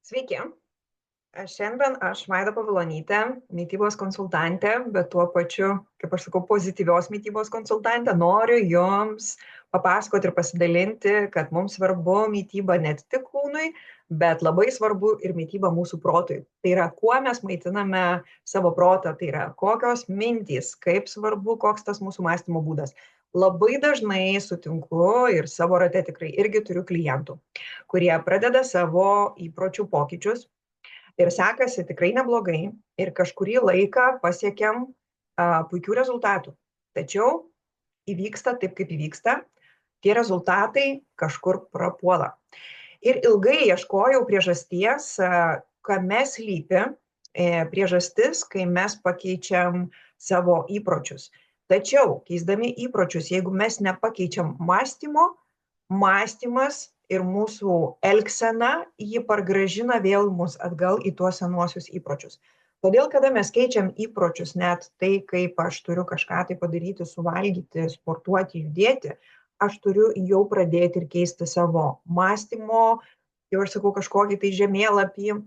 Sveiki. Šiandien aš Vaida Pavilonytė, mitybos konsultantė, bet tuo pačiu, kaip aš sakau, pozityvios mitybos konsultantė, noriu Jums papasakoti ir pasidalinti, kad mums svarbu mityba ne tik kūnui, bet labai svarbu ir mityba mūsų protui. Tai yra, kuo mes maitiname savo protą, tai yra, kokios mintys, kaip svarbu, koks tas mūsų mąstymo būdas. Labai dažnai sutinku ir savo rate tikrai irgi turiu klientų, kurie pradeda savo įpročių pokyčius ir sekasi tikrai neblogai ir kažkurį laiką pasiekiam puikių rezultatų. Tačiau įvyksta taip, kaip įvyksta, tie rezultatai kažkur prapuola. Ir ilgai ieškojau priežasties, kame slypi priežastis, kai mes pakeičiam savo įpročius. Tačiau, keisdami įpročius, jeigu mes nepakeičiam mąstymo, mąstymas ir mūsų elgsena jį pargrąžina vėl mus atgal į tuos senuosius įpročius. Todėl, kada mes keičiam įpročius, net tai, kaip aš turiu kažką tai padaryti, suvalgyti, sportuoti, judėti, aš turiu jau pradėti ir keisti savo mąstymo, jau aš sakau kažkokį tai žemėlapį,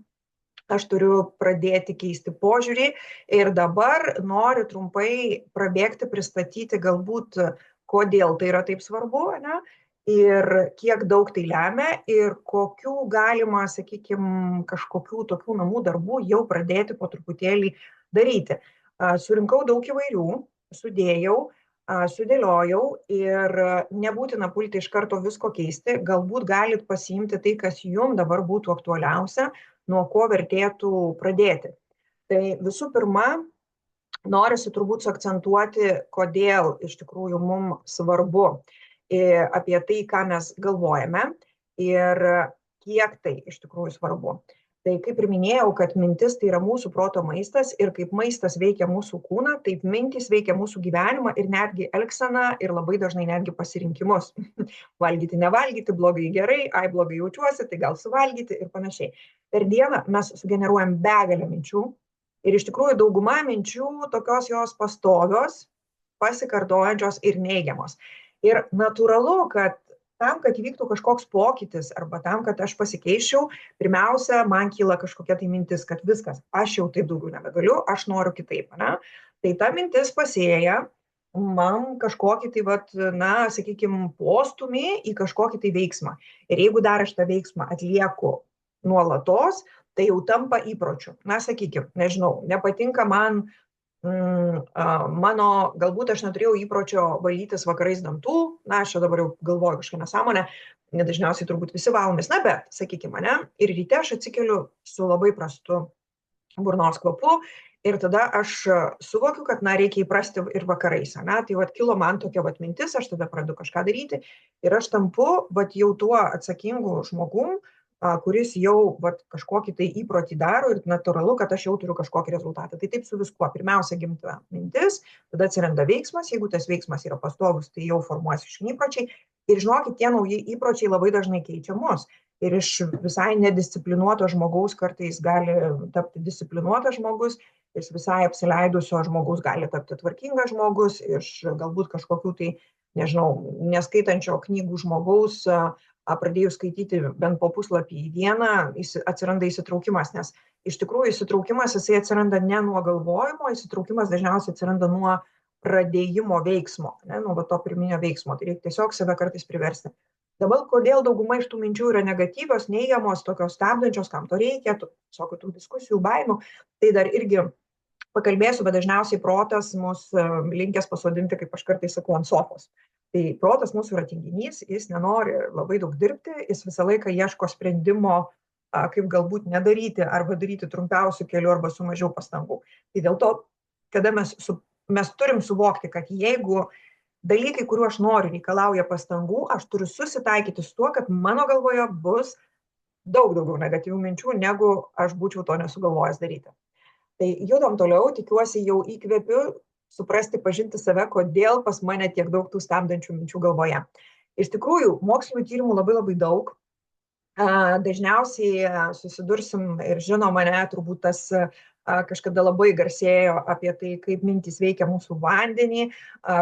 aš turiu pradėti keisti požiūrį ir dabar noriu trumpai prabėgti, pristatyti galbūt, kodėl tai yra taip svarbu, ne? Ir kiek daug tai lemia ir kokių galima, sakykime, kažkokių tokių namų darbų jau pradėti po truputėlį daryti. Surinkau daug įvairių, sudėjau, sudėliojau ir nebūtina pulti iš karto visko keisti, galbūt galit pasiimti tai, kas jums dabar būtų aktualiausia, nuo ko vertėtų pradėti. Tai visų pirma, norisi turbūt suakcentuoti, kodėl iš tikrųjų mums svarbu apie tai, ką mes galvojame ir kiek tai iš tikrųjų svarbu. Tai kaip ir minėjau, kad mintis tai yra mūsų proto maistas ir kaip maistas veikia mūsų kūną, taip mintys veikia mūsų gyvenimą ir netgi elgseną ir labai dažnai netgi pasirinkimus. Valgyti, nevalgyti, blogai, gerai, ai blogai jaučiuosi, tai gal suvalgyti ir panašiai. Per dieną mes sugeneruojam begalę minčių ir iš tikrųjų dauguma minčių tokios jos pastovios, pasikartojančios ir neigiamos. Ir natūralu, kad tam, kad įvyktų kažkoks pokytis arba tam, kad aš pasikeičiau, pirmiausia, man kyla kažkokia tai mintis, kad viskas, aš jau taip daugiau nebegaliu, aš noriu kitaip. Ne? Tai ta mintis pasėja man kažkokį tai, sakykime, postumį į kažkokį tai veiksmą. Ir jeigu dar aš tą veiksmą atlieku nuolatos, tai jau tampa įpročiu. Na, sakykime, nežinau, nepatinka man galbūt aš neturėjau įpročio valytis vakarais dantų, na, aš čia dabar jau galvoju kažką nesąmonę, nedažniausiai turbūt visi valomės, na, bet, sakykime, ne, ir ryte aš atsikeliu su labai prastu burnos kvapu ir tada aš suvokiu, kad, na, reikia įprasti ir vakarais, ne, tai kilo man tokia mintis, aš tada pradedu kažką daryti ir aš tampu jau tuo atsakingu žmogum, kuris jau kažkokį tai įprotį daro ir natūralu, kad aš jau turiu kažkokį rezultatą. Tai taip su viskuo. Pirmiausia gimta mintis, tada atsiranda veiksmas, jeigu tas veiksmas yra pastovus, tai jau formuosi iš įpročiai. Ir žinokit, tie nauji įpročiai labai dažnai keičia mus. Ir iš visai nedisciplinuoto žmogaus kartais gali tapti disciplinuotas žmogus, iš visai apsileidusio žmogus gali tapti tvarkingas žmogus, iš galbūt kažkokių tai, nežinau, neskaitančio knygų žmogaus, pradėjus skaityti bent po puslapį į dieną, atsiranda įsitraukimas, nes iš tikrųjų įsitraukimas jisai atsiranda ne nuo galvojimo, įsitraukimas dažniausiai atsiranda nuo pradėjimo veiksmo, ne, nuo to pirminio veiksmo, tai reikia tiesiog save kartais priversti. Dabar, kodėl dauguma iš tų minčių yra negatyvios, neigiamos, tokios stabdančios, kam to reikia, visokių tų diskusijų, baimių, tai dar irgi pakalbėsiu, bet dažniausiai protas mus linkęs pasodinti, kaip aš kartais sakau, ant sofos. Tai protas mūsų yra tinginys, jis nenori labai daug dirbti, jis visą laiką ieško sprendimo, kaip galbūt nedaryti arba daryti trumpiausių kelių arba su mažiau pastangų. Tai dėl to, kada mes turim suvokti, kad jeigu dalykai, kuriuo aš noriu, reikalauja pastangų, aš turiu susitaikyti su tuo, kad mano galvoje bus daug daugiau negatyvių minčių, negu aš būčiau to nesugalvojęs daryti. Tai judam toliau, tikiuosi jau įkvėpiu suprasti, pažinti save, kodėl pas mane tiek daug tų stabdančių minčių galvoje. Iš tikrųjų, mokslinių tyrimų labai labai daug. Dažniausiai susidursim ir žino mane turbūt tas kažkada labai garsėjo apie tai, kaip mintys veikia mūsų vandenį,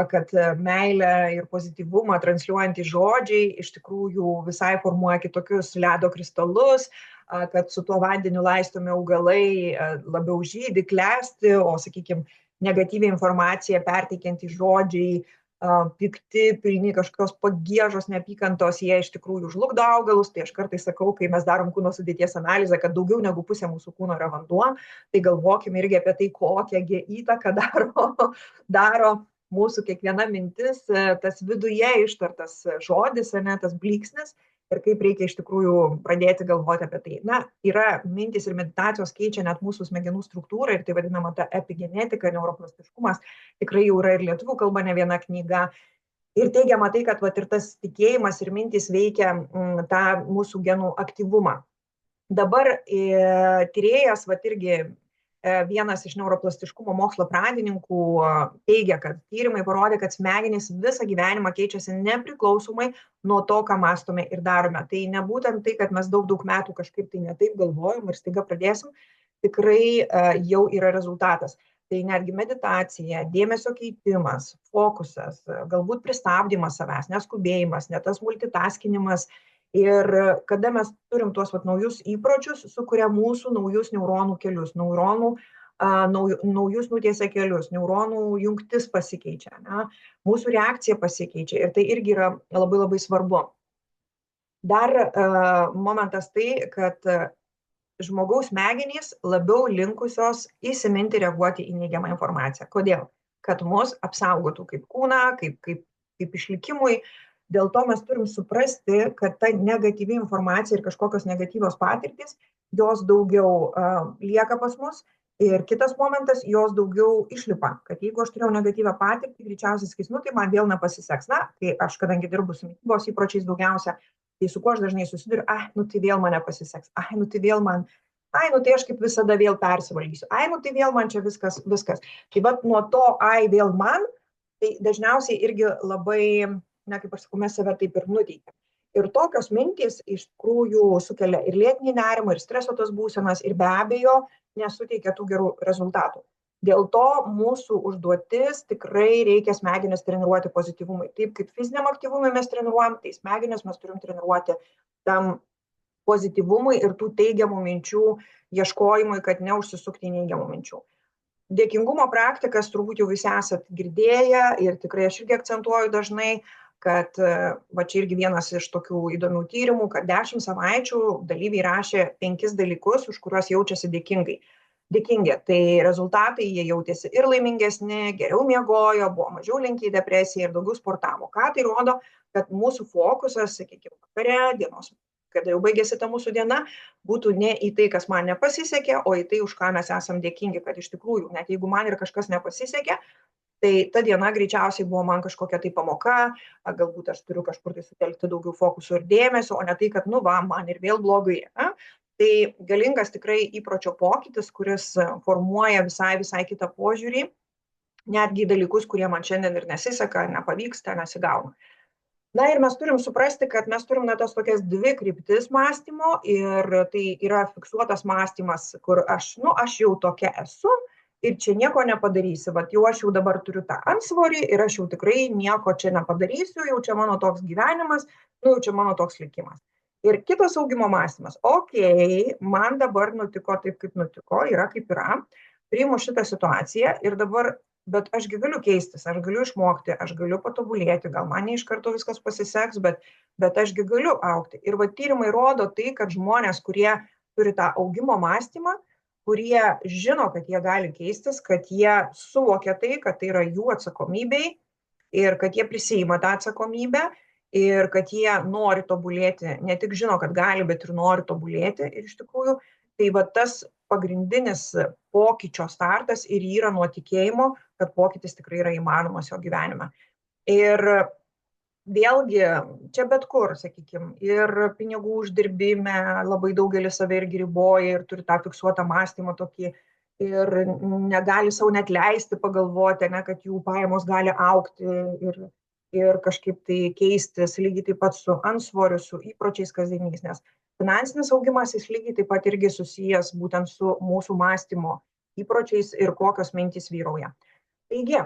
kad meilę ir pozityvumą transliuojantys žodžiai iš tikrųjų visai formuoja kitokius ledo kristalus, kad su tuo vandeniu laistomi augalai labiau žydi, klesti, o, sakykime, negatyvią informaciją perteikiantys žodžiai, pikti, pilni kažkokios pagiežos, neapykantos, jie iš tikrųjų žlugdo augalus. Tai aš kartais sakau, kai mes darom kūno sudėties analizę, kad daugiau negu pusė mūsų kūno yra vanduo, tai galvokime irgi apie tai, kokią įtaką daro mūsų kiekviena mintis, tas viduje ištartas žodis, ne, tas blyksnis. Ir kaip reikia iš tikrųjų pradėti galvoti apie tai. Na, yra mintys ir meditacijos keičia net mūsų smegenų struktūrą ir tai vadinama ta epigenetika, neuroplastiškumas. Tikrai jau yra ir lietuvių kalba ne viena knyga. Ir teigiama tai, kad vat, ir tas tikėjimas ir mintys veikia tą mūsų genų aktyvumą. Dabar tyrėjas, vat irgi vienas iš neuroplastiškumo mokslo pradininkų teigia, kad tyrimai parodė, kad smegenys visą gyvenimą keičiasi nepriklausomai nuo to, ką mąstome ir darome. Tai nebūtent tai, kad mes daug metų kažkaip tai netaip galvojam ir staiga pradėsim, tikrai jau yra rezultatas. Tai netgi meditacija, dėmesio keitimas, fokusas, galbūt pristabdymas savęs, neskubėjimas, ne tas multitaskinimas. Ir kada mes turim tuos naujus įpročius, sukuria mūsų naujus neuronų kelius, naujus nutiesia kelius, neuronų jungtis pasikeičia, ne? Mūsų reakcija pasikeičia ir tai irgi yra labai svarbu. Dar momentas tai, kad žmogaus smegenys labiau linkusios įsiminti, reaguoti į neigiamą informaciją. Kodėl? Kad mus apsaugotų kaip kūną, kaip išlikimui. Dėl to mes turim suprasti, kad ta negatyvi informacija ir kažkokios negatyvios patirtys, jos daugiau lieka pas mus. Ir kitas momentas, jos daugiau išlipa. Kad jeigu aš turėjau negatyvią patirtį, greičiausiai sakys, tai man vėl nepasiseks. Na, kai aš kadangi dirbu su mitybos įpročiais daugiausia, tai su kuo aš dažnai susiduriu, tai vėl man nepasiseks. Tai vėl man, tai aš kaip visada vėl persivalgysiu. Tai vėl man čia viskas. Tai vat nuo to, vėl man, tai dažniausiai irgi labai, kaip aš sakau, mes save taip ir nuteikiam. Ir tokios mintys iš tikrųjų sukelia ir lėtinį nerimą, ir streso tas būsenas, ir be abejo nesuteikia tų gerų rezultatų. Dėl to mūsų užduotis tikrai reikia smegenis treniruoti pozityvumui. Taip kaip fiziniam aktyvumui mes treniruojam, tai smegenis mes turim treniruoti tam pozityvumui ir tų teigiamų minčių ieškojimui, kad neužsisukti į neigiamų minčių. Dėkingumo praktikas turbūt jau visi esat girdėję ir tikrai aš irgi akcentuoju dažnai, kad čia irgi vienas iš tokių įdomių tyrimų, kad 10 savaičių dalyviai rašė 5 dalykus, už kuriuos jaučiasi dėkingi. Tai rezultatai jie jautėsi ir laimingesni, geriau miegojo, buvo mažiau linkę į depresiją ir daugiau sportavo. Ką tai rodo, kad mūsų fokusas, sakykime, vakare, dienos, kada jau baigėsi ta mūsų diena, būtų ne į tai, kas man nepasisekė, o į tai, už ką mes esam dėkingi, kad iš tikrųjų, net jeigu man ir kažkas nepasisekė, tai ta diena greičiausiai buvo man kažkokia tai pamoka, galbūt aš turiu kažkur tai sutelkti daugiau fokusų ir dėmesio, o ne tai, kad man ir vėl blogai. Tai galingas tikrai įpročio pokytis, kuris formuoja visai kitą požiūrį, netgi dalykus, kurie man šiandien ir nesiseka, nepavyksta, nesigauna. Na ir mes turim suprasti, kad mes turim tas tokias 2 kryptis mąstymo ir tai yra fiksuotas mąstymas, kur aš jau tokia esu ir čia nieko nepadarysi. Jau aš jau dabar turiu tą antsvorį ir aš jau tikrai nieko čia nepadarysiu, jau čia mano toks gyvenimas, jau čia mano toks likimas. Ir kitas augimo mąstymas. Man dabar nutiko taip, kaip nutiko, yra kaip yra, priimu šitą situaciją ir dabar, bet ašgi galiu keistis, aš galiu išmokti, aš galiu patobulėti, gal man ne iš karto viskas pasiseks, bet ašgi galiu augti. Ir tyrimai rodo tai, kad žmonės, kurie turi tą augimo mąstymą, kurie žino, kad jie gali keistis, kad jie suvokia tai, kad tai yra jų atsakomybei ir kad jie prisiima tą atsakomybę ir kad jie nori tobulėti, ne tik žino, kad gali, bet ir nori tobulėti. Ir iš tikrųjų, tai tas pagrindinis pokyčio startas ir yra nuo tikėjimo, kad pokytis tikrai yra įmanomas jo gyvenime. Ir vėlgi, čia bet kur, sakykime, ir pinigų uždirbime labai daugelis save irgi riboja ir turi tą fiksuotą mąstymą tokį ir negali savo net leisti pagalvoti, kad jų pajamos gali augti ir kažkaip tai keistis, lygiai taip pat su antsvoriu, su įpročiais kasdieniais, nes finansinis augimas jis lygiai taip pat irgi susijęs būtent su mūsų mąstymo įpročiais ir kokios mintys vyrauja. Taigi,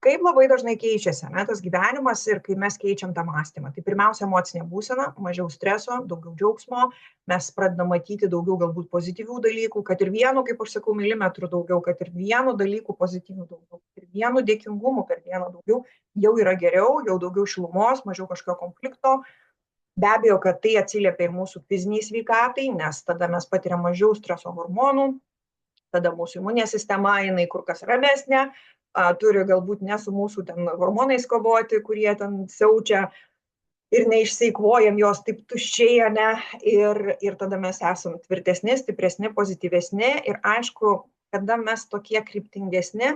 kaip labai dažnai keičiasi tas gyvenimas ir kai mes keičiam tą mąstymą. Tai pirmiausia, emocinė būsena, mažiau streso, daugiau džiaugsmo, mes pradedam matyti daugiau galbūt pozityvių dalykų, kad ir vienu, kaip aš sakau, milimetrų daugiau, kad ir vienu dalyku pozityvių daugiau, ir vienu dėkingumu per dieną daugiau, jau yra geriau, jau daugiau šilumos, mažiau kažkokio konflikto. Be abejo, kad tai atsiliepia ir mūsų fiziniai sveikatai, nes tada mes patiriam mažiau streso hormonų, tada mūsų imuninė sistema, jinai kur kas ramesnė, turi galbūt ne su mūsų ten hormonais kovoti, kurie ten siaučia ir neišseikvojam jos taip tuščiai, ne, ir tada mes esam tvirtesni, stipresni, pozityvesni ir aišku, kada mes tokie kryptingesni,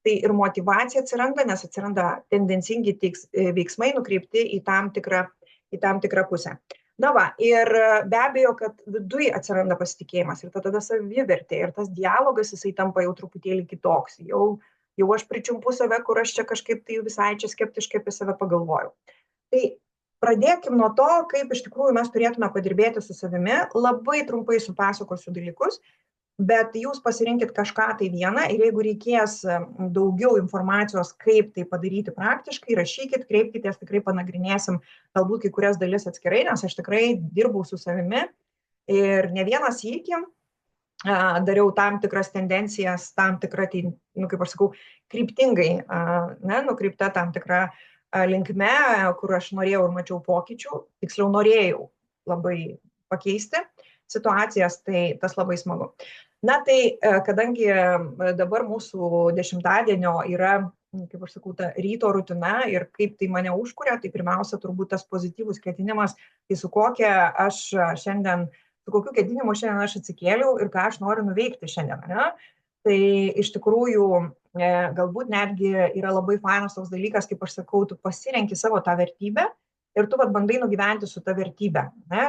tai ir motyvacija atsiranda, nes atsiranda tendencingi veiksmai nukreipti į tam tikrą pusę. Na va, ir be abejo, kad viduj atsiranda pasitikėjimas ir tada savivertė ir tas dialogas, jisai tampa jau truputėlį kitoks. Jau aš pričiumpu save, kur aš čia kažkaip tai visai čia skeptiškai apie save pagalvojau. Tai pradėkim nuo to, kaip iš tikrųjų mes turėtume padirbėti su savimi. Labai trumpai supasakosiu dalykus, bet jūs pasirinkit kažką tai vieną ir jeigu reikės daugiau informacijos, kaip tai padaryti praktiškai, rašykit, kreipkitės, tikrai panagrinėsim galbūt kai kurias dalis atskirai, nes aš tikrai dirbau su savimi ir ne vieną sykį dariau tam tikras tendencijas, tam tikrą, kaip aš sakau, kryptingai, nukreipta tam tikrą linkme, kur aš norėjau ir mačiau pokyčių, tiksliau norėjau labai pakeisti situacijas, tai tas labai smagu. Na tai, kadangi dabar mūsų 10-dienio yra, kaip aš sakau, ta ryto rutina ir kaip tai mane užkuria, tai pirmiausia turbūt tas pozityvus ketinimas, tai su kokiu ketinimu šiandien aš atsikėliau ir ką aš noriu nuveikti šiandien. Ne? Tai iš tikrųjų galbūt netgi yra labai fainas toks dalykas, kaip aš sakau, tu pasirenki savo tą vertybę ir tu bandai nugyventi su ta vertybė. Ne?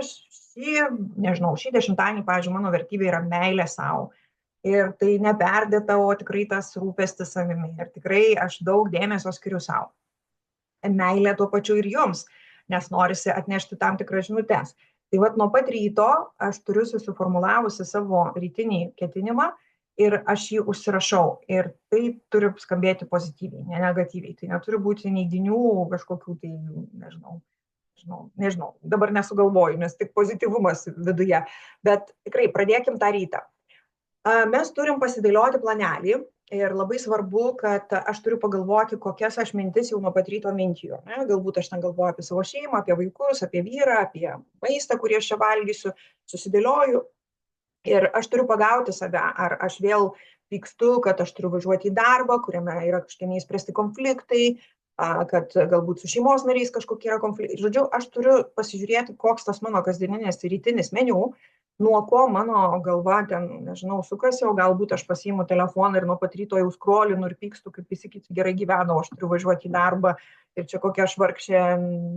Šį 10-dienį, pavyzdžiui, mano vertybė yra meilė savo. Ir tai neperdėta, o tikrai tas rūpestis savimi. Ir tikrai aš daug dėmesio skiriu savo. Meilė tuo pačiu ir jums, nes norisi atnešti tam tikras žinutes. Tai vat nuo pat ryto aš turiu susiformulavusi savo rytinį ketinimą ir aš jį užsirašau. Ir tai turi skambėti pozityviai, ne negatyviai. Tai neturi būti neiginių kažkokių tai, nežinau, dabar nesugalvoju, nes tik pozityvumas viduje. Bet tikrai pradėkim tą rytą. Mes turim pasidėlioti planelį ir labai svarbu, kad aš turiu pagalvoti, kokias aš mintis jau nuo pat ryto mintiju. Galbūt aš ten galvoju apie savo šeimą, apie vaikus, apie vyrą, apie maistą, kurį aš čia valgysiu, susidėlioju. Ir aš turiu pagauti save, ar aš vėl pykstu, kad aš turiu važiuoti į darbą, kuriame yra kažkokie neįspręsti konfliktai, kad galbūt su šeimos nariais kažkokie yra konfliktai. Žodžiu, aš turiu pasižiūrėti, koks tas mano kasdieninis rytinis meniu, nuo ko mano galva ten, sukasi, o galbūt aš pasiimu telefoną ir nuo pat ryto jau skrolinu ir pykstu, kaip visi kiti gerai gyvena, o aš turiu važiuoti į darbą ir čia kokia aš vargšė,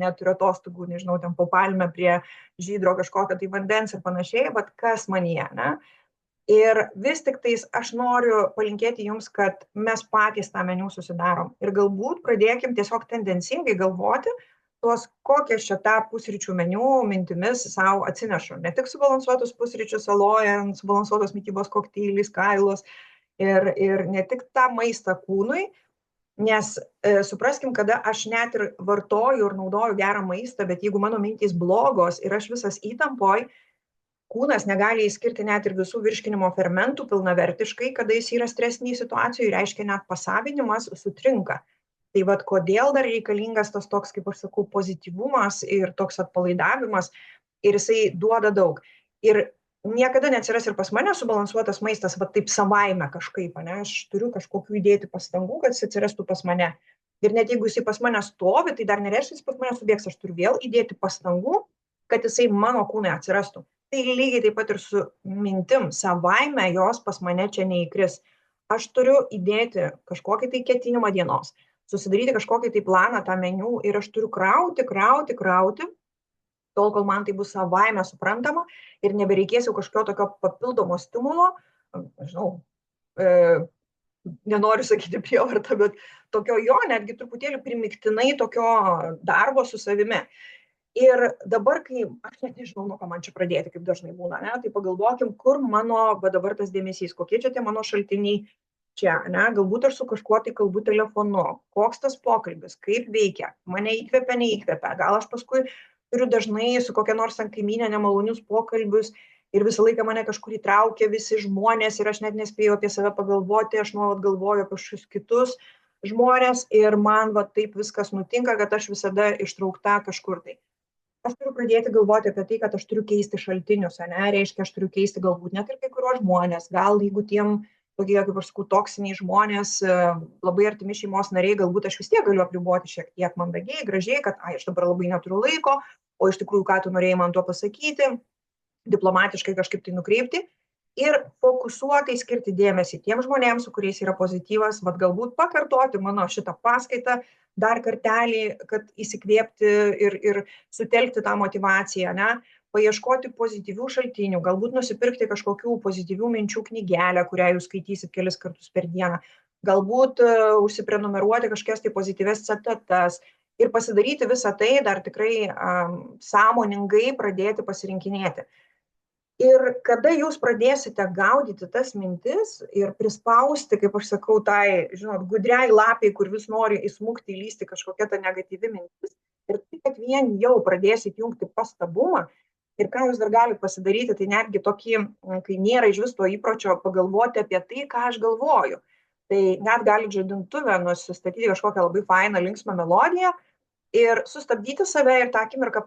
neturiu atostogų, ten po palme prie žydro kažkokio tai vandens ir panašiai, bet kas manyje, ne? Ir vis tik tais aš noriu palinkėti jums, kad mes patys tą meniu susidarom. Ir galbūt pradėkim tiesiog tendencingai galvoti, kokias čia tą pusryčių meniu mintimis savo atsinešu. Ne tik subalansuotus pusryčius salojant, subalansuotos mitybos kokteilis, kailos ir ne tik tą maistą kūnui, nes supraskim, kada aš net ir vartoju ir naudoju gerą maistą, bet jeigu mano mintys blogos ir aš visas įtampoj, kūnas negali įskirti net ir visų virškinimo fermentų pilnavertiškai, kada jis yra stresiniai situacijai, reiškia net pasavinimas sutrinka. Tai vat kodėl dar reikalingas tas toks, kaip aš sakau, pozityvumas ir toks atpalaidavimas ir jisai duoda daug. Ir niekada neatsiras ir pas mane subalansuotas maistas, va taip savaime kažkaip, ne, aš turiu kažkokių įdėti pastangų, kad jis atsirastų pas mane. Ir net jeigu jisai pas mane stovi, tai dar nereiškia, jis pas mane subėgs, aš turiu vėl įdėti pastangų, kad jisai mano kūne atsirastų. Tai lygiai taip pat ir su mintim, savaime jos pas mane čia neįkris. Aš turiu įdėti kažkokį tai ketinimą dienos, susidaryti kažkokį tai planą, tą meniu ir aš turiu krauti, tol, kol man tai bus savaime suprantama ir nebereikės jau kažkokio tokio papildomo stimulo, nenoriu sakyti prievartą, bet tokio netgi truputėlį primiktinai tokio darbo su savimi. Ir dabar, kai aš net nežinau, nuo ko man čia pradėti, kaip dažnai būna, ne, tai pagalvokim, kur mano va dabar tas dėmesys, kokie čia tie mano šaltiniai čia, ne, galbūt aš su kažkuo tai kalbu telefonu, koks tas pokalbis, kaip veikia, mane įkvepia, neįkvepia, gal aš paskui turiu dažnai su kokia nors ant kaimynė nemalonius pokalbius ir visą laiką mane kažkur įtraukia visi žmonės ir aš net nespėjau apie save pagalvoti, aš nuolat galvoju apie kažkokius kitus žmonės ir man va taip viskas nutinka, kad aš visada ištraukta kažkur tai. Aš turiu pradėti galvoti apie tai, kad aš turiu keisti šaltinius, ane, reiškia, aš turiu keisti galbūt net ir kai kuriuos žmonės, gal jeigu tiem tokie, kaip aš sakau, toksiniai žmonės, labai artimi šeimos nariai, galbūt aš vis tiek galiu apriboti šiek tiek mandagiai, gražiai, kad, ai, aš dabar labai neturiu laiko, o iš tikrųjų, ką tu norėjai man tuo pasakyti, diplomatiškai kažkaip tai nukreipti ir fokusuotai skirti dėmesį tiem žmonėms, su kuriais yra pozityvas, vad galbūt pakartoti mano šitą paskaitą dar kartelį, kad įsikvėpti ir sutelkti tą motivaciją, ne? Paieškoti pozityvių šaltinių, galbūt nusipirkti kažkokių pozityvių minčių knygelę, kurią jūs skaitysit kelis kartus per dieną, galbūt užsiprenumeruoti kažkokias tai pozityves citatas ir pasidaryti visą tai dar tikrai sąmoningai pradėti pasirinkinėti. Ir kada jūs pradėsite gaudyti tas mintis ir prispausti, kaip aš sakau, tai, žinot, gudriai lapiai, kur vis nori įsmukti, įlysti kažkokia ta negatyvi mintis, ir tai, kad vien jau pradėsit jungti pastabumą, ir ką jūs dar galite pasidaryti, tai netgi tokį, kai nėra iš vis to įpročio, pagalvoti apie tai, ką aš galvoju. Tai net galite žadintuvę nusistatyti kažkokią labai fainą, linksmą melodiją ir sustabdyti save ir tą akimirką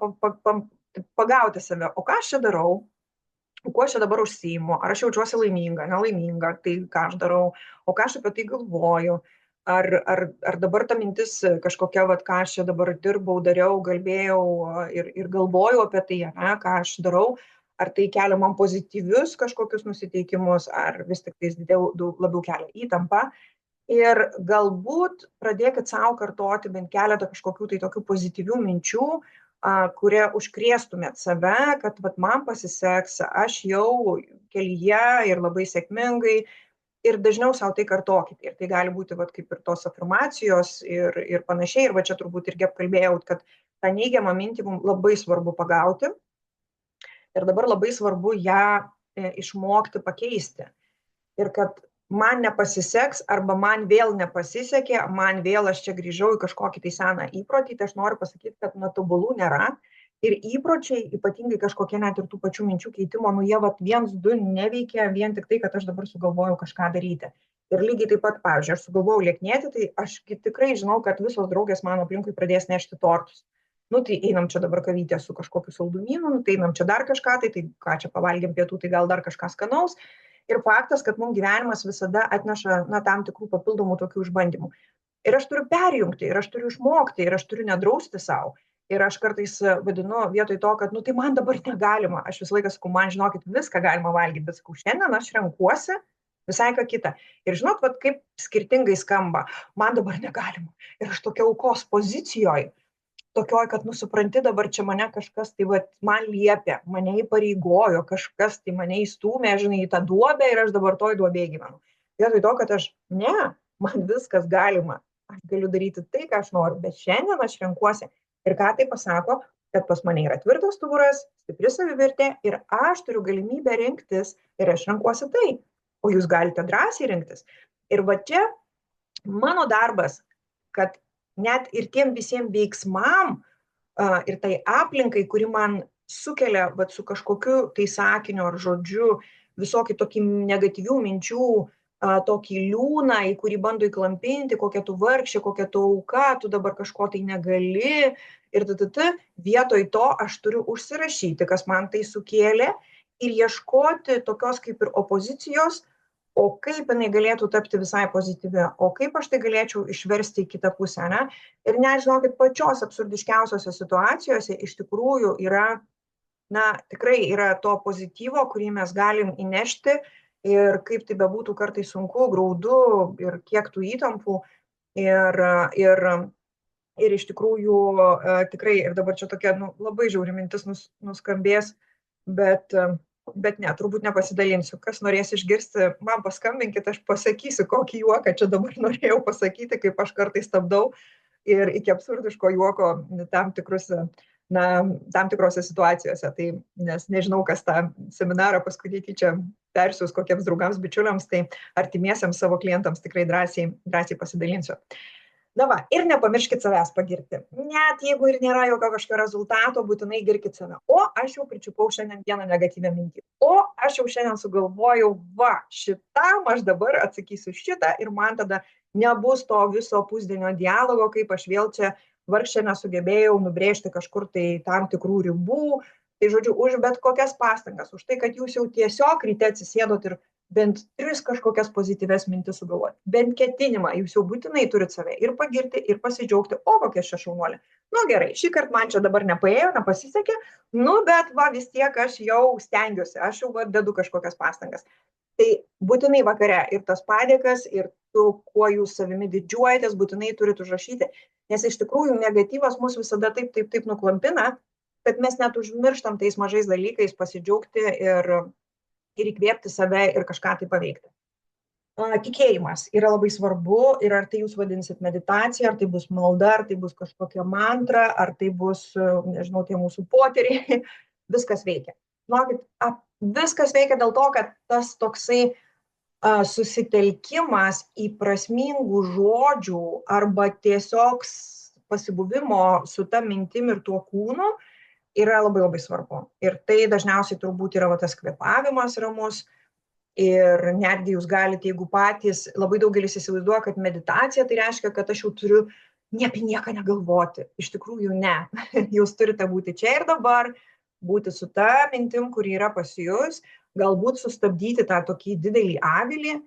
pagauti save, o ką aš čia darau, kuo aš čia dabar užsiimu, ar aš jaučiuosi laiminga, nelaiminga, tai ką aš darau, o ką aš apie tai galvoju, ar dabar ta mintis kažkokia, vat, ką aš čia dabar dirbau, dariau, kalbėjau ir galvoju apie tai, ne, ką aš darau, ar tai kelia man pozityvius kažkokius nusiteikimus, ar vis tik tais labiau kelia įtampą. Ir galbūt pradėkit savo kartoti bent keletą kažkokių tai tokių pozityvių minčių, kurie užkrėstumėt save, kad vat, man pasiseks, aš jau kelyje ir labai sėkmingai ir dažniau savo tai kartokite. Ir tai gali būti vat, kaip ir tos afirmacijos ir panašiai. Ir va čia turbūt irgi apkalbėjau, kad tą neigiamą mintį mums labai svarbu pagauti ir dabar labai svarbu ją išmokti pakeisti. Ir kad man nepasiseks arba man vėl nepasisekė, man vėl aš čia grįžau į kažkokį tai seną įprotį, tai aš noriu pasakyti, kad netobulų nėra. Ir įpročiai, ypatingai kažkokie net ir tų pačių minčių keitimo, nu jie vat 1-2 neveikia vien tik tai, kad aš dabar sugalvojau kažką daryti. Ir lygiai taip pat, pavyzdžiui, aš sugalvojau lieknėti, tai aš tikrai žinau, kad visos draugės mano aplinkui pradės nešti tortus. Nu tai einam čia dabar kavytę su kažkokiu saldumynu, nu tai einam čia dar kažką, tai ką čia pavalgėm pietų, tai gal dar kažką skanaus. Ir faktas, kad mums gyvenimas visada atneša tam tikrų papildomų tokių išbandymų. Ir aš turiu perjungti, ir aš turiu išmokti, ir aš turiu nedrausti savo. Ir aš kartais vadinu vietoj to, kad, nu tai man dabar negalima. Aš visą laiką sakau, man žinokit, viską galima valgyti, bet sakau, šiandien aš renkuosi visai ką kitą. Ir žinot, vat, kaip skirtingai skamba, man dabar negalima. Ir aš tokia aukos pozicijoje, tokioj, kad, nu, supranti, dabar čia mane kažkas, tai va, man liepė, mane įpareigojo, kažkas, tai mane įstūmė, žinai, į tą duobę ir aš dabar toj duobėje gyvenu. Vietoj to, kad aš, ne, man viskas galima, aš galiu daryti tai, ką aš noriu, bet šiandien aš renkuosi. Ir ką tai pasako, kad pas mane yra tvirtas stuburas, stipri savivertė ir aš turiu galimybę rinktis ir aš renkuosi tai, o jūs galite drąsiai rinktis. Ir va čia mano darbas, kad net ir tiem visiems veiksmam ir tai aplinkai, kuri man sukelia vat, su kažkokiu tai sakiniu ar žodžiu visokį tokį negatyvių minčių, tokį liūną, į kurį bando įklampinti, kokia tu vargšė, kokia tu auka, tu dabar kažko tai negali. Ir vietoj to aš turiu užsirašyti, kas man tai sukėlė ir ieškoti tokios kaip ir opozicijos, o kaip jinai galėtų tapti visai pozityvi, o kaip aš tai galėčiau išversti į kitą pusę, ne? Ir nežinokit, pačios absurdiškiausiose situacijose iš tikrųjų yra, tikrai yra to pozityvo, kurį mes galim įnešti ir kaip tai bebūtų kartais sunku, graudu ir kiek tų įtampų ir iš tikrųjų tikrai, ir dabar čia tokia labai žiauri mintis nuskambės, bet ne, turbūt nepasidalinsiu. Kas norės išgirsti, man paskambinkit, aš pasakysiu, kokį juoką čia dabar norėjau pasakyti, kaip aš kartais stabdau ir iki absurdiško juoko tam tikrus na, tam tikrose situacijose. Tai nes nežinau, kas tą seminarą paskui tyčia persiūs kokiems draugams, bičiuliams, tai artimiesiams savo klientams tikrai drąsiai pasidalinsiu. Na va, ir nepamirškit savęs pagirti. Net jeigu ir nėra jokio kažkokio rezultato, būtinai girkit save. O aš jau pričiupau šiandien vieną negatyvią mintį. O aš jau šiandien sugalvojau, va, šitam aš dabar atsakysiu šitą ir man tada nebus to viso pusdienio dialogo, kaip aš vėl čia vargšė nesugebėjau nubrėžti kažkur tai tam tikrų ribų. Tai žodžiu, už bet kokias pastangas, už tai, kad jūs jau tiesiog ryte atsisėdot ir bent 3 kažkokias pozityves mintis sugalvoti. Bent ketinimą, jūs jau būtinai turit save ir pagirti, ir pasidžiaugti, o kokia šia šaunuolė. Nu gerai, šį kartą man čia dabar nepaėjo, nepasisekė, nu bet va vis tiek aš jau stengiuosi, aš jau va, dedu kažkokias pastangas. Tai būtinai vakare ir tas padėkas, ir tu, kuo jūs savimi didžiuojatės, būtinai turit užrašyti, nes iš tikrųjų negatyvas mus visada taip nuklampina, kad mes net užmirštam tais mažais dalykais pasidžiaugti ir įkvėpti save ir kažką tai paveikti. Tikėjimas yra labai svarbu ir ar tai jūs vadinsit meditacija, ar tai bus malda, ar tai bus kažkokia mantra, ar tai bus, nežinau, tie mūsų poteriai, viskas veikia. Žinokit, viskas veikia dėl to, kad tas toksai susitelkimas į prasmingų žodžių arba tiesiog pasibuvimo su ta mintim ir tuo kūnu yra labai labai svarbu. Ir tai dažniausiai turbūt yra va, tas kvėpavimas ramus. Ir netgi jūs galite, jeigu patys, labai daugelis įsivaizduoja, kad meditacija tai reiškia, kad aš jau turiu apie nieką negalvoti. Iš tikrųjų ne. Jūs turite būti čia ir dabar, būti su ta mintim, kuri yra pas jūs, galbūt sustabdyti tą tokį didelį avilį,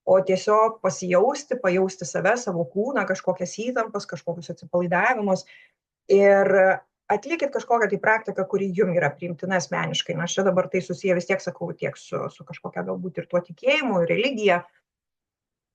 o tiesiog pajausti save, savo kūną, kažkokias įtampas, kažkokius atsipalaidavimus. Ir atlikit kažkokią tai praktiką, kuri jums yra priimtina asmeniškai. Na, čia dabar tai susiję vis tiek, sakau, tiek su kažkokia galbūt ir tuo tikėjimu, ir religija.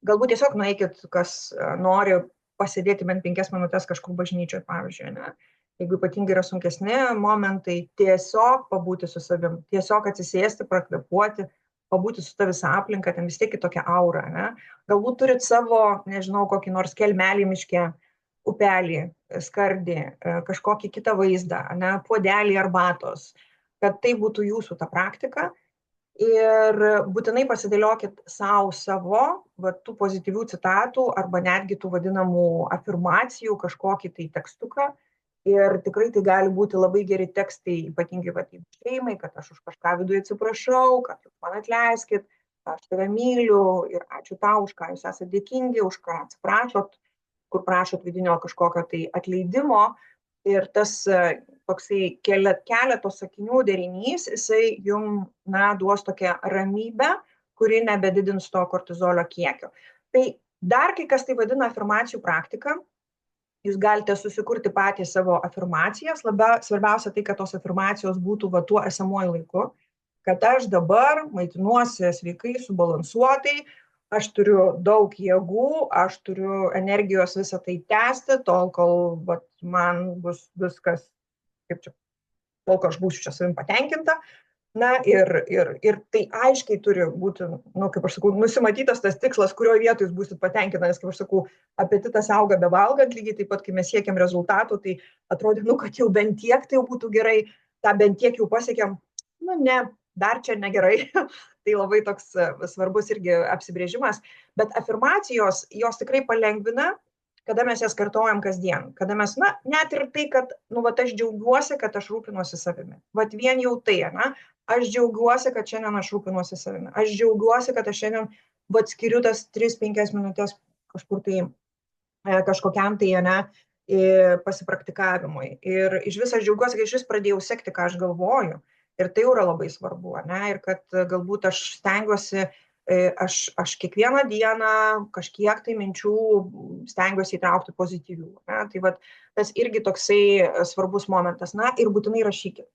Galbūt tiesiog nueikit, kas nori pasėdėti bent 5 minutės kažkur bažnyčioje, pavyzdžiui, ne? Jeigu ypatingai yra sunkesni momentai, tiesiog pabūti su savim, tiesiog atsisėsti, prakvėpuoti, pabūti su ta visa aplinka, ten vis tiek kitokia aura, ne? Galbūt turit savo, nežinau, kokį nors kelmelį miške, upelį, skardį, kažkokį kitą vaizdą, ne, puodelį arbatos, kad tai būtų jūsų ta praktika. Ir būtinai pasidėliokit savo tų pozityvių citatų arba netgi tų vadinamų afirmacijų kažkokį tai tekstuką. Ir tikrai tai gali būti labai geri tekstai, ypatingai šeimai, kad aš už kažką viduje atsiprašau, kad jūs man atleiskit, aš tave myliu ir ačiū tau, už ką jūs esate dėkingi, už ką atsiprašot, kur prašot vidinio kažkokio tai atleidimo. Ir tas toksai keletos sakinių derinys, jisai jum, na, duos tokią ramybę, kuri nebedidins to kortizolio kiekio. Tai dar kai kas tai vadina afirmacijų praktika. Jūs galite susikurti patys savo afirmacijas. Svarbiausia tai, kad tos afirmacijos būtų va tuo esamuoju laiku, kad aš dabar maitinuosi sveikai, subalansuotai, aš turiu daug jėgų, aš turiu energijos visą tai tęsti, tol, kol man bus viskas, kaip čia, tol, kol aš būsiu čia savim patenkinta. Na ir tai aiškiai turi būti, nu, kaip aš sakau, nusimatytas tas tikslas, kurioje vietoje jūs būsit patenkinta, nes, kaip aš sakau, apetitas auga bevalgant, lygiai taip pat, kai mes siekiam rezultatų, tai atrodo, nu, kad jau bent tiek tai jau būtų gerai, tą bent tiek jau pasiekėm, nu, ne, dar čia negerai. Tai labai toks svarbus irgi apsibrėžimas, bet afirmacijos, jos tikrai palengvina, kada mes jas kartojam kasdien, kada mes, na, net ir tai, kad, nu, vat aš džiaugiuosi, kad aš rūpinuosi savimi. Vat vien jau tai, na, aš džiaugiuosi, kad šiandien aš rūpinuosi savimi. Aš džiaugiuosi, kad aš šiandien, vat skiriu tas 3-5 minutės kažkur tai, kažkokiam tai, ne, pasipraktikavimui. Ir iš viso aš džiaugiuosi, kad iš vis pradėjau sekti, ką aš galvoju. Ir tai yra labai svarbu, ne? Ir kad galbūt aš stengiuosi, aš kiekvieną dieną kažkiek tai minčių stengiuosi įtraukti pozityvių. Ne? Tai vat, tas irgi toksai svarbus momentas. Na ir būtinai rašykit.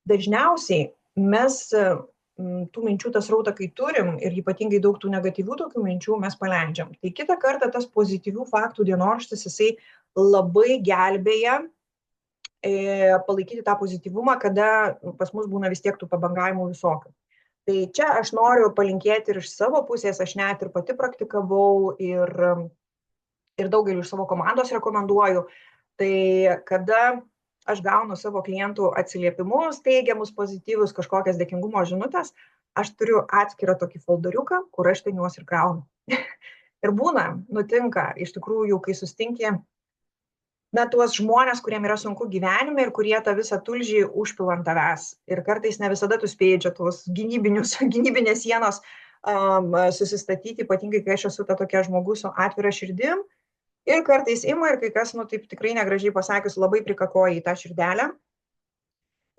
Dažniausiai mes tų minčių tas rautą, kai turim, ir ypatingai daug tų negatyvių tokių minčių mes paleidžiam. Tai kitą kartą tas pozityvių faktų dienoraštis, jisai labai gelbėja palaikyti tą pozityvumą, kada pas mus būna vis tiek tų pabangavimų visokių. Tai čia aš noriu palinkėti ir iš savo pusės, aš net ir pati praktikavau ir daugeliu iš savo komandos rekomenduoju. Tai kada aš gaunu savo klientų atsiliepimus, teigiamus, pozityvus, kažkokias dėkingumo žinutės, aš turiu atskirą tokį folderiuką, kur aš ten juos ir kraunu. Ir nutinka, iš tikrųjų, kai sustinki, tuos žmonės, kuriem yra sunku gyvenime ir kurie tą visą tulžį užpila ant tavęs. Ir kartais ne visada tu spėjai čia tuos gynybinės sienos susistatyti, ypatingai kai aš esu ta tokia žmogus su atvira širdim. Ir kartais ima ir kai kas, taip tikrai negražiai pasakius, labai prikakoja į tą širdelę.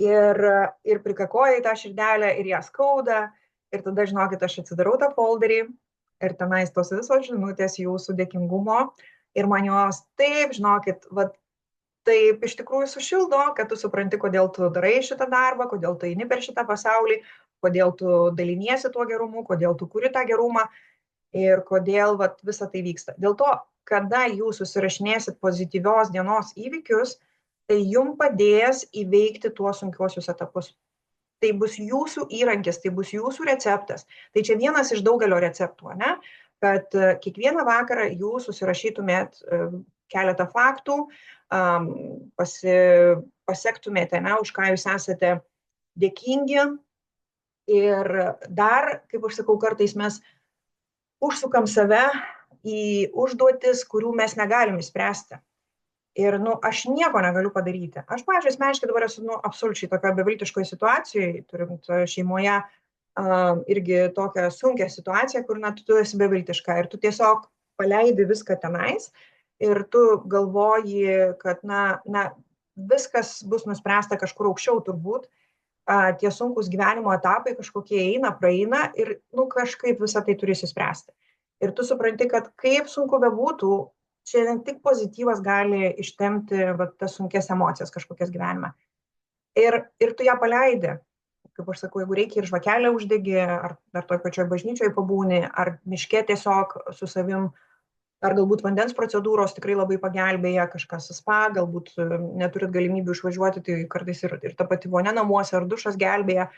Ir prikakoja į tą širdelę ir ją skauda. Ir tada, žinokit, aš atsidarau tą folderį ir tenais tos visos žinutės jūsų dėkingumo. Ir man jos taip, žinokit, taip iš tikrųjų sušildo, kad tu supranti, kodėl tu darai šitą darbą, kodėl tu eini per šitą pasaulį, kodėl tu daliniesi tuo gerumu, kodėl tu kuri tą gerumą ir kodėl visa tai vyksta. Dėl to, kada jūs susirašinėsit pozityvios dienos įvykius, tai jums padės įveikti tuos sunkiuosius etapus. Tai bus jūsų įrankis, tai bus jūsų receptas. Tai čia vienas iš daugelio receptų, ne? Kad kiekvieną vakarą jūs susirašytumėt keletą faktų, pasektumėte, už ką jūs esate dėkingi. Ir dar, kaip aš sakau, kartais mes užsukam save į užduotis, kurių mes negalim išspręsti. Ir, aš nieko negaliu padaryti. Aš, pavyzdžiui, asmeniškai dabar esu, absoliučiai tokia beviltiškoje situacijoje, turint šeimoje irgi tokią sunkią situaciją, kur, tu esi beviltiška ir tu tiesiog paleidi viską tenais ir tu galvoji, kad, viskas bus nuspręsta kažkur aukščiau turbūt, tie sunkus gyvenimo etapai kažkokie eina, praeina ir, kažkaip visą tai turi išspręsti. Ir tu supranti, kad kaip sunku bebūtų, čia ne tik pozityvas gali ištempti tas sunkias emocijas kažkokias gyvenime. Ir tu ją paleidi. Kaip aš sakau, jeigu reikia ir žvakelę uždegi, ar toj pačioj bažnyčioje pabūni, ar miške tiesiog su savim, ar galbūt vandens procedūros tikrai labai pagelbėja, kažkas spa, galbūt neturit galimybių išvažiuoti, tai kartais ir ta pati vonia namuose ar dušas gelbėja.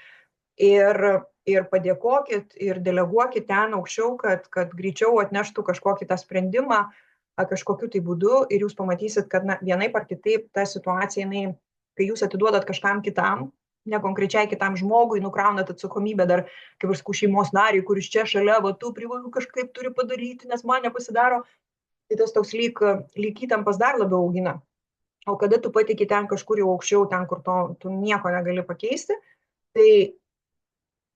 Ir padėkokit, ir deleguokit ten aukščiau, kad greičiau atneštų kažkokį tą sprendimą, kažkokiu tai būdu ir jūs pamatysit, kad vienaip ar kitaip ta situacija, kai jūs atiduodat kažkam kitam, ne konkrečiai kitam žmogui, nukraunat atsakomybę dar, kaip aš sakau, šeimos nariui, kuris čia šalia, tu privalu kažkaip turi padaryti, nes man nepasidaro, tai tas toks lyg įtampas dar labiau augina. O kada tu patiki ten kažkur jau aukščiau, ten, kur tu nieko negali pakeisti, tai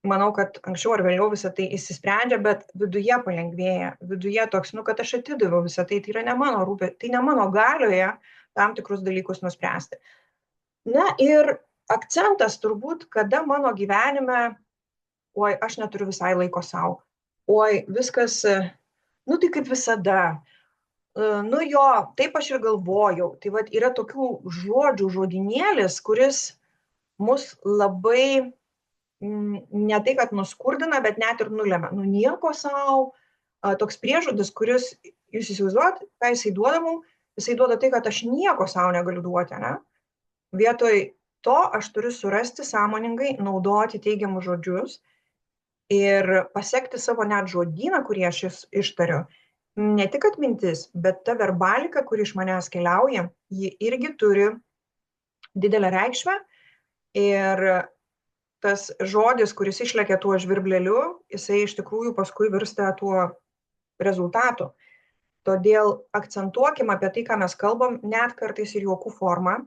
manau, kad anksčiau ar vėliau visą tai išsisprendžia, bet viduje palengvėja, viduje toks, kad aš atidaviau visą tai, tai yra ne mano rūpė, tai ne mano galioje tam tikrus dalykus nuspręsti. Ir akcentas turbūt, kada mano gyvenime, oi, aš neturiu visai laiko savo, oi, viskas, tai kaip visada, jo, taip aš ir galvojau, tai yra tokių žodžių žodinėlis, kuris mus labai ne tai, kad nuskurdina, bet net ir nulemia. Nieko savo, toks priežodis, kuris, jūs įsivaizduojat, ką jisai duoda mums, jisai duoda tai, kad aš nieko savo negaliu duoti, ne? Vietoj to aš turiu surasti sąmoningai, naudoti teigiamus žodžius ir pasekti savo net žodyną, kurį aš ištariu. Ne tik atmintis, bet ta verbalika, kuri iš manęs keliauja, ji irgi turi didelę reikšmę ir tas žodis, kuris išlekia tuo žvirbleliu, jisai iš tikrųjų paskui virsta tuo rezultatu. Todėl akcentuokim apie tai, ką mes kalbam, net kartais ir juokų forma.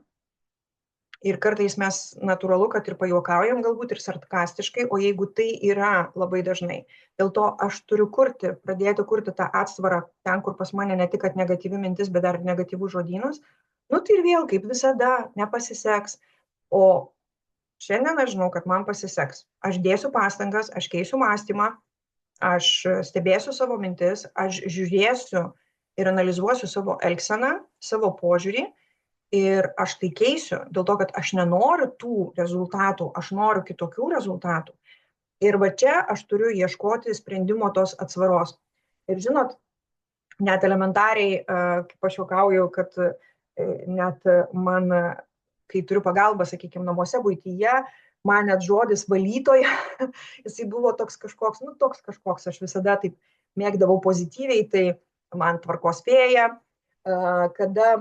Ir kartais mes natūralu, kad ir pajuokaujam galbūt ir sarkastiškai, o jeigu tai yra labai dažnai. Dėl to aš turiu pradėti kurti tą atsvarą ten, kur pas mane ne tik kad negatyvi mintis, bet dar negatyvus žodynus. Tai ir vėl, kaip visada, nepasiseks. O šiandien aš žinau, kad man pasiseks. Aš dėsiu pastangas, aš keisiu mąstymą, aš stebėsiu savo mintis, aš žiūrėsiu ir analizuosiu savo elgseną, savo požiūrį ir aš tai keisiu, dėl to, kad aš nenoriu tų rezultatų, aš noriu kitokių rezultatų. Ir čia aš turiu ieškoti sprendimo tos atsvaros. Ir žinot, net elementariai, kaip aš juokauju, kad net man, kai turiu pagalbą, sakykime, namuose, buityje, man net žodis valytoja, jisai buvo toks kažkoks, aš visada taip mėgdavau pozityviai, tai man tvarkos fėja, kada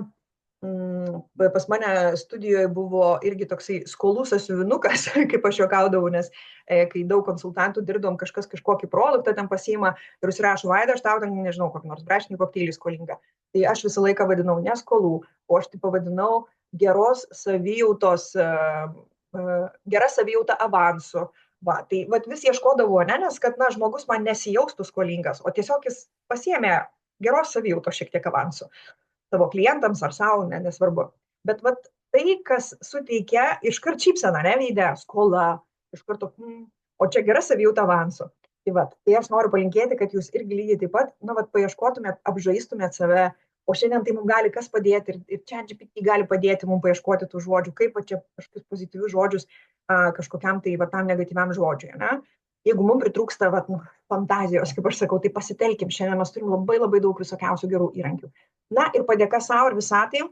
Pas mane studijoje buvo irgi toksai skolų sąsiuvinukas, kaip aš juokaudavau, nes kai daug konsultantų dirbdom, kažkas kažkokį produktą ten pasiima ir užsirašo, Vaida, aš tau ten, nežinau, kokį nors braškinį kokteilį skolinga. Tai aš visą laiką vadinau ne skolų, o aš tai pavadinau geros savijautos, gera savijauta avansu. Va, tai vat vis ieškodavau, ne, nes kad, na, žmogus man nesijaustų skolingas, o tiesiog jis pasiėmė geros savijautos šiek tiek avansų savo klientams ar savo, nesvarbu. Bet vat, tai, kas suteikia iškart šypseną, ne veide, skola, iš karto, o čia gera savijauta avansu. Tai aš noriu palinkėti, kad jūs irgi lygiai taip pat, na, vat, paieškotumėt, apžaistumėt save, o šiandien tai mums gali kas padėti ir ChatGPT gali padėti mums paieškoti tų žodžių, kaip čia kažkokius pozityvius žodžius kažkokiam tai va, tam negatyviam žodžiui, ne? Jeigu mums pritrūksta fantazijos, kaip aš sakau, tai pasitelkim, šiandien mes turim labai labai daug visokiausių gerų įrankių. Na ir padėka savo ir visatai,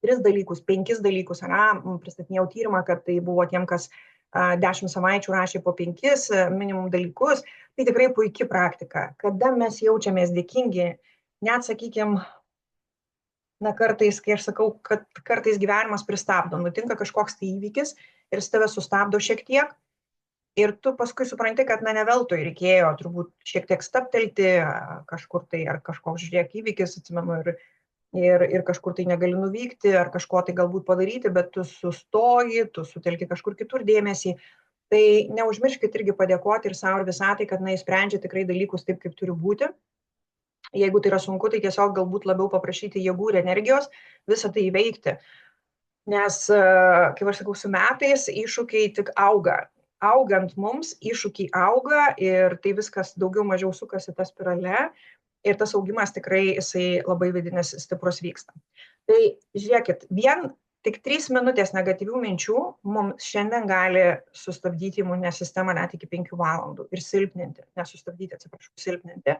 3 dalykus, 5 dalykus, pristatinėjau tyrimą, kad tai buvo tiem, kas 10 savaičių rašė po 5 minimum dalykus, tai tikrai puikia praktika, kada mes jaučiamės dėkingi, net sakykim, na kartais, kai aš sakau, kad kartais gyvenimas pristabdo, nutinka kažkoks tai įvykis ir jis tave sustabdo šiek tiek, ir tu paskui supranti, kad ne veltui reikėjo turbūt šiek tiek staptelti kažkur tai, ar kažkoks žiūrėk įvykis, atsimenu, ir kažkur tai negali nuvykti, ar kažko tai galbūt padaryti, bet tu sustoji, tu sutelki kažkur kitur dėmesį. Tai neužmirškit irgi padėkoti ir savo ir visatai, kad sprendžia tikrai dalykus taip, kaip turi būti. Jeigu tai yra sunku, tai tiesiog galbūt labiau paprašyti jėgų ir energijos visą tai įveikti. Nes, kaip aš sakau, su metais iššūkiai tik auga. Augant mums iššūkiai auga ir tai viskas daugiau mažiau sukasi tą spiralę ir tas augimas tikrai jisai labai vidinis stiprus vyksta. Tai žiūrėkit, vien tik 3 minutės negatyvių minčių mums šiandien gali sustabdyti imuninę sistemą net iki 5 valandų ir silpninti, nesustabdyti, atsiprašau, silpninti.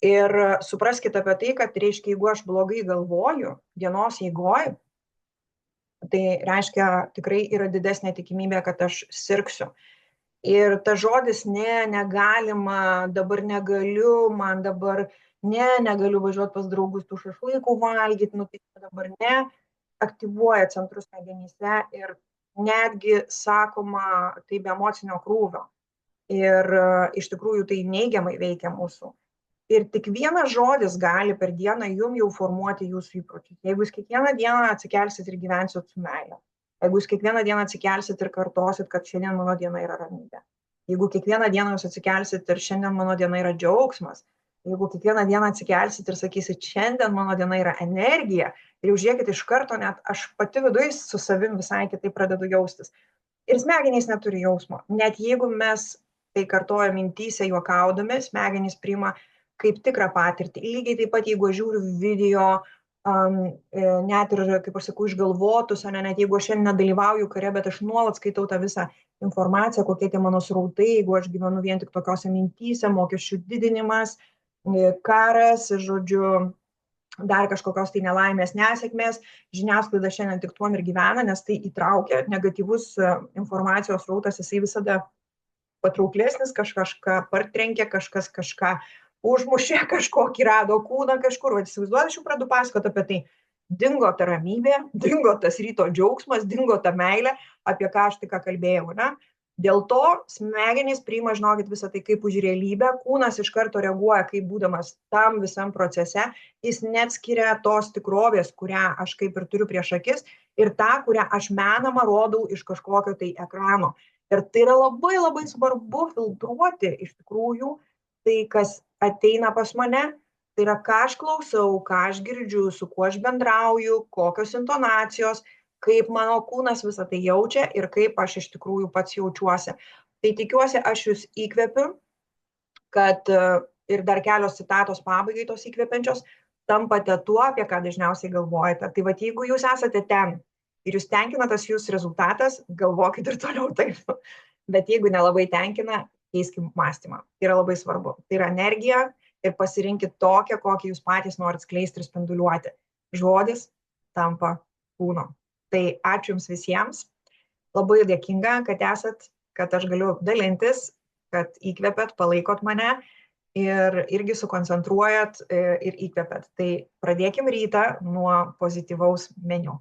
Ir supraskite apie tai, kad reiškia, jeigu aš blogai galvoju dienos eigoj, tai reiškia tikrai yra didesnė tikimybė, kad aš sirgsiu. Ir ta žodis negalima, dabar negaliu, man dabar negaliu važiuoti pas draugus tų šašlykų valgyti, tai dabar aktyvuoja centrus smegenyse ir netgi sakoma tai be emocinio krūvio. Ir iš tikrųjų tai neigiamai veikia mūsų. Ir tik vienas žodis gali per dieną jum jau formuoti jūsų įpročius. Jeigu jūs kiekvieną dieną atsikelsit ir gyvensit su meile. Jeigu jūs kiekvieną dieną atsikelsit ir kartosit, kad šiandien mano diena yra ramybė. Jeigu kiekvieną dieną jūs atsikelsit ir šiandien mano diena yra džiaugsmas. Jeigu kiekvieną dieną atsikelsit ir sakysit, šiandien mano diena yra energija. Ir jau žiūrėkit iš karto, net aš pati viduje su savim visai kitaip pradedu jaustis. Ir smegenys neturi jausmo. Net jeigu mes tai kartojam mintyse juokaudami, smegenys priima kaip tikrą patirtį. Lygiai taip pat, jeigu aš žiūriu video, net ir, kaip aš sakau, išgalvotus, net jeigu aš šiandien nedalyvauju kare, bet aš nuolat skaitau tą visą informaciją, kokie tie mano srautai, jeigu aš gyvenu vien tik tokiose mintyse, mokesčių didinimas, karas, žodžiu, dar kažkokios tai nelaimės nesėkmės, žiniasklaida šiandien tik tuom ir gyvena, nes tai įtraukia negatyvus informacijos srautas, jisai visada patrauklesnis, kažką partrenkia, kažkas kažką užmušė, kažkokį rado kūną kažkur, o įsivaizduoju, aš jau pradedu pasakoti apie tai. Dingo ta ramybė, dingo tas ryto džiaugsmas, dingo ta meilė, apie ką aš tik kalbėjau, ne? Dėl to smegenys priima, žinokit, visą tai kaip už realybę, kūnas iš karto reaguoja, kaip būdamas tam visam procese, jis neatskiria tos tikrovės, kurią aš kaip ir turiu prieš akis, ir tą, kurią aš menamą rodau iš kažkokio tai ekrano. Ir tai yra labai labai svarbu filtruoti iš tikrųjų tai, kas ateina pas mane, tai yra, ką aš klausau, ką aš girdžiu, su kuo aš bendrauju, kokios intonacijos, kaip mano kūnas visą tai jaučia ir kaip aš iš tikrųjų pats jaučiuosi. Tai tikiuosi, aš jūs įkvepiu, kad ir dar kelios citatos pabaigai tos įkvepiančios, tampate tuo, apie ką dažniausiai galvojate. Tai vat, jeigu jūs esate ten ir jūs tenkina tas jūsų rezultatas, galvokit ir toliau taip. Bet jeigu nelabai tenkina, keiskim mąstymą. Tai yra labai svarbu. Tai yra energija ir pasirinkit tokią, kokią jūs patys norit skleisti ir spinduliuoti. Žodis tampa kūno. Tai ačiū jums visiems. Labai dėkinga, kad esat, kad aš galiu dalintis, kad įkvepiat, palaikot mane. ir irgi sukoncentruojat ir įkvepiat. Tai pradėkim rytą nuo pozityvaus meniu.